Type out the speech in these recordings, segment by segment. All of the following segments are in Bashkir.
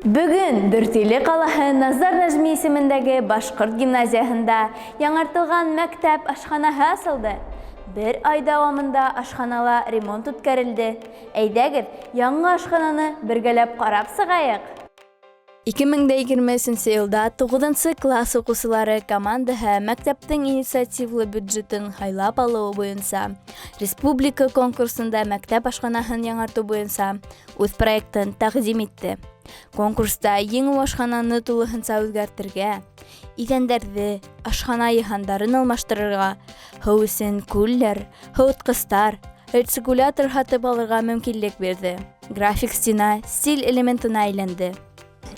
Бүгін Дүртөйле қаласы Назар Нәжми исемендәге Башқұрт гимназиясында яңартылған мәктәп ашханаһы асылды. Бір ай дәвамында ашханала ремонт үткәрелде. Әйдәгез, яңа ашхананы бергәләп қарап сығайық. 2023 елда 9 класс укучылары командаһы мәктәптең инициативлы бюджетын хайлап алуы буенча республика конкурсында мәктәп ашханаһын яңарту буенча үз проектын тәкъдим итте. Конкурста еңү ашхананы тулыһынча үзгәртергә, идәннәрне, ашхана йыһандарын алмаштырырга, һыу өчен күлләр, һавыткычлар, рециркулятор һатып алырга мөмкинлек бирде. График стена стиль элементына әйләнде.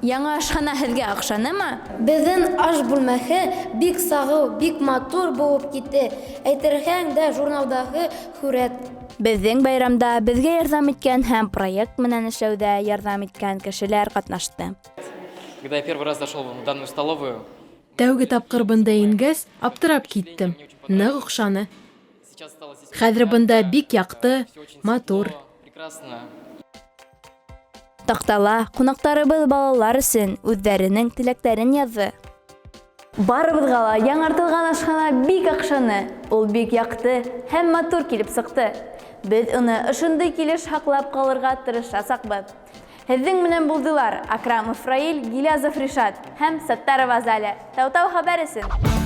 Яңа ашхана һеҙгә оҡшанымы? Беҙҙең аш бүлмәһе бик сағыу, бик матур булып китте. Әйтерһең дә журналдағы һүрәт. Беҙҙең байрамда беҙгә ярҙам иткән һәм проект менән эшләүҙә ярҙам иткән кешеләр ҡатнашты. Когда я первый раз зашел в данную столовую, Тәүге тапҡыр бында ингәс, аптырап киттем. Ныҡ оҡшаны. сейчас стало здесь Хәҙер бында бик яҡты, всё очень матур. светло, прекрасно. Таҡтала ҡунаҡтарыбыҙ балалар өсөн үҙҙәренең теләктәрен яҙҙы. Барыбыҙға ла яңартылған ашхана бик оҡшаны. Ул бик яҡты һәм матур килеп сыҡты. Беҙ уны ошондай килеш һаҡлап ҡалырға тырышасаҡбыҙ. Һеҙҙең менән булдылар Акрамов Раил, Гилязов Ришат һәм Саттарова Заля. Тау-тау хәбәр өсөн.